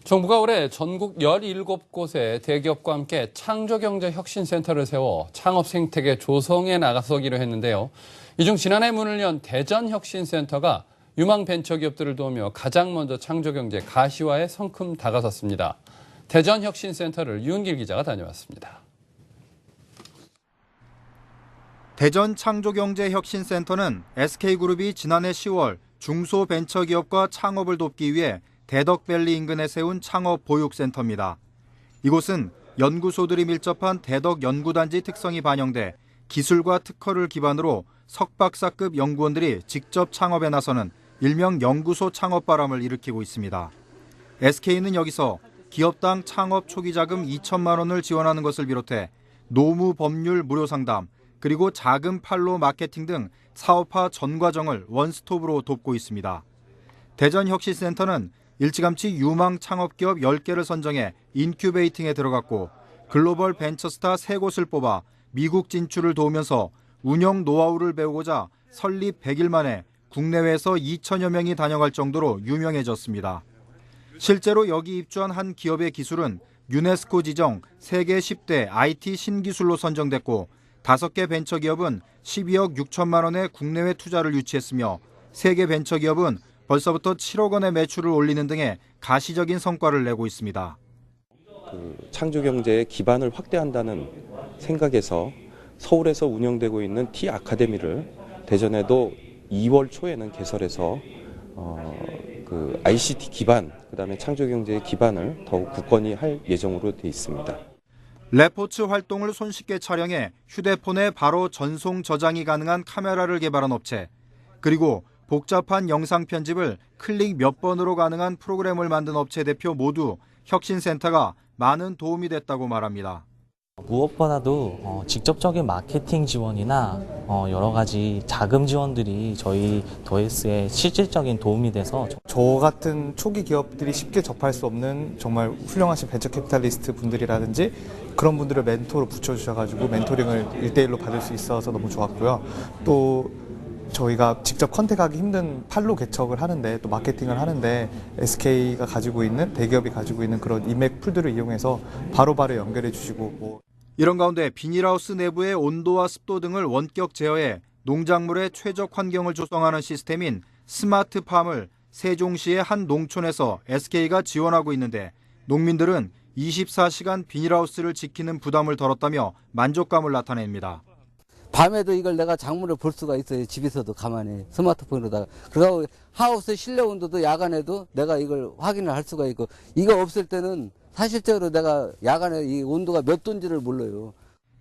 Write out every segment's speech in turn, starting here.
정부가 올해 전국 17곳에 대기업과 함께 창조경제혁신센터를 세워 창업 생태계 조성에 나서기로 했는데요. 이 중 지난해 문을 연 대전혁신센터가 유망 벤처기업들을 도우며 가장 먼저 창조경제 가시화에 성큼 다가섰습니다. 대전혁신센터를 유은길 기자가 다녀왔습니다. 대전 창조경제혁신센터는 SK그룹이 지난해 10월 중소벤처기업과 창업을 돕기 위해 대덕밸리 인근에 세운 창업 보육센터입니다. 이곳은 연구소들이 밀접한 대덕 연구단지 특성이 반영돼 기술과 특허를 기반으로 석박사급 연구원들이 직접 창업에 나서는 일명 연구소 창업바람을 일으키고 있습니다. SK는 여기서 기업당 창업 초기 자금 2천만 원을 지원하는 것을 비롯해 노무 법률 무료 상담, 그리고 자금 판로 마케팅 등 사업화 전 과정을 원스톱으로 돕고 있습니다. 대전혁신센터는 일찌감치 유망 창업기업 10개를 선정해 인큐베이팅에 들어갔고 글로벌 벤처스타 3곳을 뽑아 미국 진출을 도우면서 운영 노하우를 배우고자 설립 100일 만에 국내외에서 2천여 명이 다녀갈 정도로 유명해졌습니다. 실제로 여기 입주한 한 기업의 기술은 유네스코 지정 세계 10대 IT 신기술로 선정됐고 5개 벤처기업은 12억 6천만 원의 국내외 투자를 유치했으며 3개 벤처기업은 벌써부터 7억 원의 매출을 올리는 등의 가시적인 성과를 내고 있습니다. 창조경제의 기반을 확대한다는 생각에서 서울에서 운영되고 있는 T-아카데미를 대전에도 2월 초에는 개설해서 ICT 기반, 그다음에 창조경제의 기반을 더욱 굳건히 할 예정으로 돼 있습니다. 레포츠 활동을 손쉽게 촬영해 휴대폰에 바로 전송 저장이 가능한 카메라를 개발한 업체, 그리고 복잡한 영상 편집을 클릭 몇 번으로 가능한 프로그램을 만든 업체 대표 모두 혁신센터가 많은 도움이 됐다고 말합니다. 무엇보다도 직접적인 마케팅 지원이나 여러 가지 자금 지원들이 저희 도에스에 실질적인 도움이 돼서 저 같은 초기 기업들이 쉽게 접할 수 없는 정말 훌륭하신 벤처 캐피탈리스트 분들이라든지 그런 분들을 멘토로 붙여주셔가지고 멘토링을 1대1로 받을 수 있어서 너무 좋았고요. 또 저희가 직접 컨택하기 힘든 판로 개척을 하는데 또 마케팅을 하는데 SK가 가지고 있는 대기업이 가지고 있는 그런 인맥 풀들을 이용해서 바로바로 연결해 주시고 이런 가운데 비닐하우스 내부의 온도와 습도 등을 원격 제어해 농작물의 최적 환경을 조성하는 시스템인 스마트팜을 세종시의 한 농촌에서 SK가 지원하고 있는데 농민들은 24시간 비닐하우스를 지키는 부담을 덜었다며 만족감을 나타냅니다. 밤에도 이걸 내가 작물을 볼 수가 있어요. 집에서도 가만히 스마트폰으로다가. 그리고 하우스 실내 온도도 야간에도 내가 이걸 확인을 할 수가 있고, 이거 없을 때는 사실적으로 내가 야간에 이 온도가 몇 도인지를 몰라요.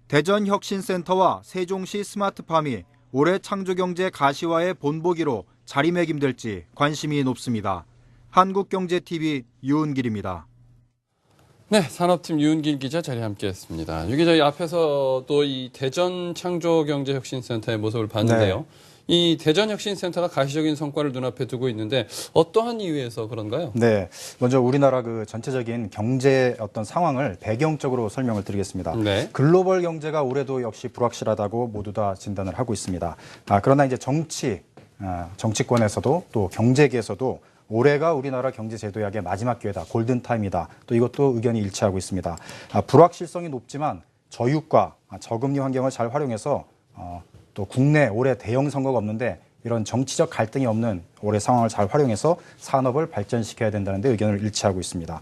대전혁신센터와 세종시 스마트팜이 올해 창조경제 가시화의 본보기로 자리매김될지 관심이 높습니다. 한국경제TV 유은길입니다. 네, 산업팀 유은길 기자 자리에 함께했습니다. 유 기자, 이 앞에서 또 이 대전 창조경제혁신센터의 모습을 봤는데요. 네. 이 대전혁신센터가 가시적인 성과를 눈앞에 두고 있는데 어떠한 이유에서 그런가요? 네, 먼저 우리나라 그 전체적인 경제 어떤 상황을 배경적으로 설명을 드리겠습니다. 네. 글로벌 경제가 올해도 역시 불확실하다고 모두 다 진단을 하고 있습니다. 그러나 이제 정치권에서도 또 경제계에서도 올해가 우리나라 경제제도약의 마지막 기회다, 골든타임이다. 또 이것도 의견이 일치하고 있습니다. 불확실성이 높지만 저유가, 저금리 환경을 잘 활용해서 또 국내 올해 대형 선거가 없는데 이런 정치적 갈등이 없는 올해 상황을 잘 활용해서 산업을 발전시켜야 된다는 데 의견을 일치하고 있습니다.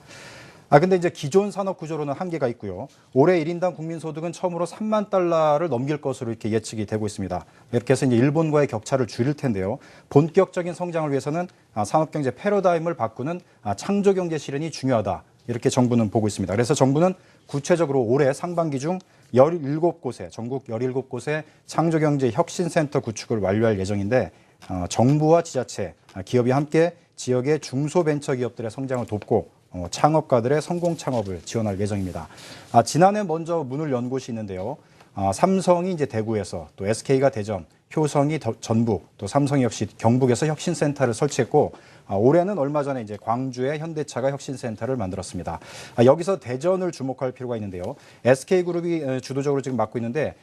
근데 이제 기존 산업 구조로는 한계가 있고요. 올해 1인당 국민소득은 처음으로 3만 달러를 넘길 것으로 이렇게 예측이 되고 있습니다. 이렇게 해서 이제 일본과의 격차를 줄일 텐데요. 본격적인 성장을 위해서는 산업경제 패러다임을 바꾸는 창조경제 실현이 중요하다. 이렇게 정부는 보고 있습니다. 그래서 정부는 구체적으로 올해 상반기 중 17곳에, 전국 17곳에 창조경제 혁신센터 구축을 완료할 예정인데 정부와 지자체, 기업이 함께 지역의 중소벤처기업들의 성장을 돕고 창업가들의 성공 창업을 지원할 예정입니다. 지난해 먼저 문을 연 곳이 있는데요. 삼성이 이제 대구에서, 또 SK가 대전, 효성이 전북, 또 삼성이 역시 경북에서 혁신센터를 설치했고, 올해는 얼마 전에 이제 광주의 현대차가 혁신센터를 만들었습니다. 여기서 대전을 주목할 필요가 있는데요. SK그룹이 주도적으로 지금 맡고 있는데,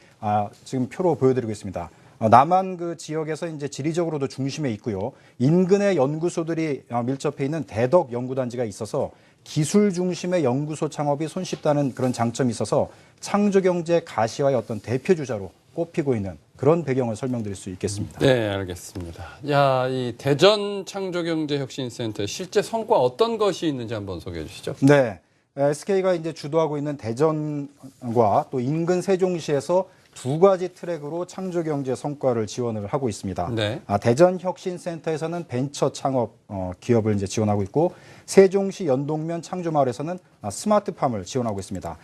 지금 표로 보여드리고 있습니다. 남한 그 지역에서 이제 지리적으로도 중심에 있고요. 인근의 연구소들이 밀접해 있는 대덕 연구단지가 있어서 기술 중심의 연구소 창업이 손쉽다는 그런 장점이 있어서 창조경제 가시화의 어떤 대표 주자로 꼽히고 있는 그런 배경을 설명드릴 수 있겠습니다. 네, 알겠습니다. 야, 이 대전 창조경제혁신센터 실제 성과 어떤 것이 있는지 한번 소개해 주시죠. 네. SK가 이제 주도하고 있는 대전과 또 인근 세종시에서 두 가지 트랙으로 창조경제 성과를 지원을 하고 있습니다. 네. 대전혁신센터에서는 벤처 창업 기업을 이제 지원하고 있고 세종시 연동면 창조마을에서는 스마트팜을 지원하고 있습니다.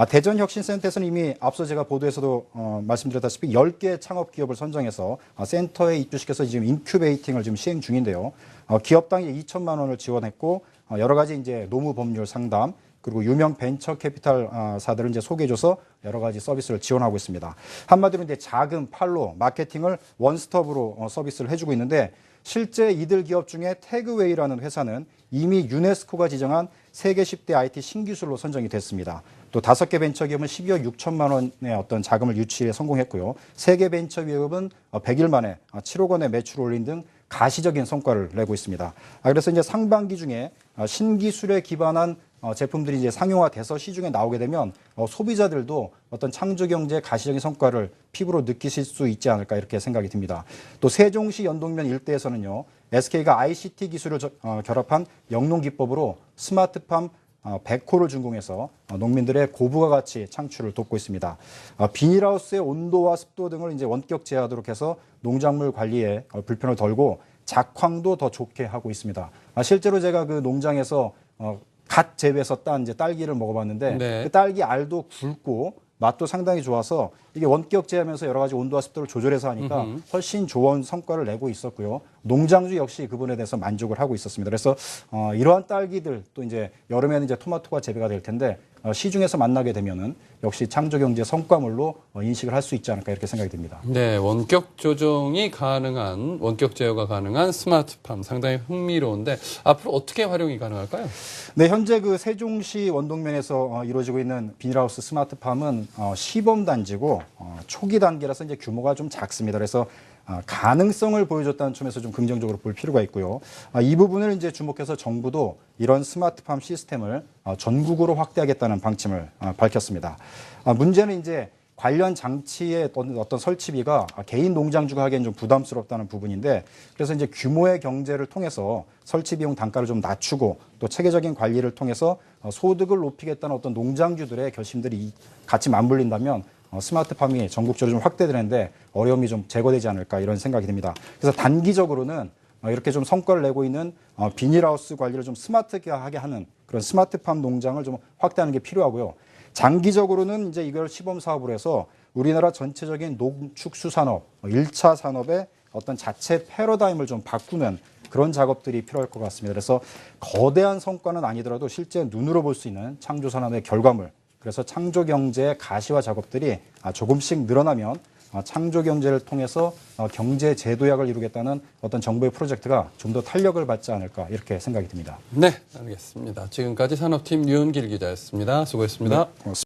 대전혁신센터에서는 이미 앞서 제가 보도에서도 말씀드렸다시피 10개 창업 기업을 선정해서 센터에 입주시켜서 지금 인큐베이팅을 지금 시행 중인데요. 기업당 2천만 원을 지원했고 여러 가지 이제 노무 법률 상담 그리고 유명 벤처 캐피탈사들을 이제 소개해줘서 여러 가지 서비스를 지원하고 있습니다. 한마디로 이제 자금, 팔로, 마케팅을 원스톱으로 서비스를 해주고 있는데 실제 이들 기업 중에 태그웨이라는 회사는 이미 유네스코가 지정한 세계 10대 IT 신기술로 선정이 됐습니다. 또 5개 벤처기업은 12억 6천만 원의 어떤 자금을 유치에 성공했고요. 3개 벤처기업은 100일 만에 7억 원의 매출을 올린 등 가시적인 성과를 내고 있습니다. 그래서 이제 상반기 중에 신기술에 기반한 제품들이 이제 상용화돼서 시중에 나오게 되면 소비자들도 어떤 창조경제 가시적인 성과를 피부로 느끼실 수 있지 않을까 이렇게 생각이 듭니다. 또 세종시 연동면 일대에서는요, SK가 ICT 기술을 결합한 영농기법으로 스마트팜 100호를 준공해서 농민들의 고부가 가치 창출을 돕고 있습니다. 비닐하우스의 온도와 습도 등을 이제 원격 제어하도록 해서 농작물 관리에 불편을 덜고 작황도 더 좋게 하고 있습니다. 실제로 제가 그 농장에서 갓 재배해서 딴 이제 딸기를 먹어봤는데 네. 그 딸기 알도 굵고 맛도 상당히 좋아서 이게 원격 제하면서 여러 가지 온도와 습도를 조절해서 하니까 훨씬 좋은 성과를 내고 있었고요. 농장주 역시 그 부분에 대해서 만족을 하고 있었습니다. 그래서 이러한 딸기들 또 이제 여름에는 이제 토마토가 재배가 될 텐데 시중에서 만나게 되면은 역시 창조경제 성과물로 인식을 할 수 있지 않을까 이렇게 생각이 듭니다. 네, 원격 조정이 가능한, 원격 제어가 가능한 스마트팜 상당히 흥미로운데 앞으로 어떻게 활용이 가능할까요? 네, 현재 그 세종시 원동면에서 이루어지고 있는 비닐하우스 스마트팜은 시범 단지고 초기 단계라서 이제 규모가 좀 작습니다. 그래서 가능성을 보여줬다는 점에서 좀 긍정적으로 볼 필요가 있고요. 이 부분을 이제 주목해서 정부도 이런 스마트팜 시스템을 전국으로 확대하겠다는 방침을 밝혔습니다. 문제는 이제 관련 장치의 어떤 설치비가 개인 농장주가 하기엔 좀 부담스럽다는 부분인데 그래서 이제 규모의 경제를 통해서 설치 비용 단가를 좀 낮추고 또 체계적인 관리를 통해서 소득을 높이겠다는 어떤 농장주들의 결심들이 같이 맞물린다면 스마트팜이 전국적으로 좀 확대되는데 어려움이 좀 제거되지 않을까 이런 생각이 듭니다. 그래서 단기적으로는 이렇게 좀 성과를 내고 있는 비닐하우스 관리를 좀 스마트하게 하는 그런 스마트팜 농장을 좀 확대하는 게 필요하고요. 장기적으로는 이제 이걸 시범 사업으로 해서 우리나라 전체적인 농축수산업, 1차 산업의 어떤 자체 패러다임을 좀 바꾸는 그런 작업들이 필요할 것 같습니다. 그래서 거대한 성과는 아니더라도 실제 눈으로 볼 수 있는 창조산업의 결과물, 그래서 창조경제의 가시화 작업들이 조금씩 늘어나면 창조경제를 통해서 경제 제도약을 이루겠다는 어떤 정부의 프로젝트가 좀 더 탄력을 받지 않을까 이렇게 생각이 듭니다. 네, 알겠습니다. 지금까지 산업팀 류은길 기자였습니다. 수고했습니다. 네, 고맙습니다.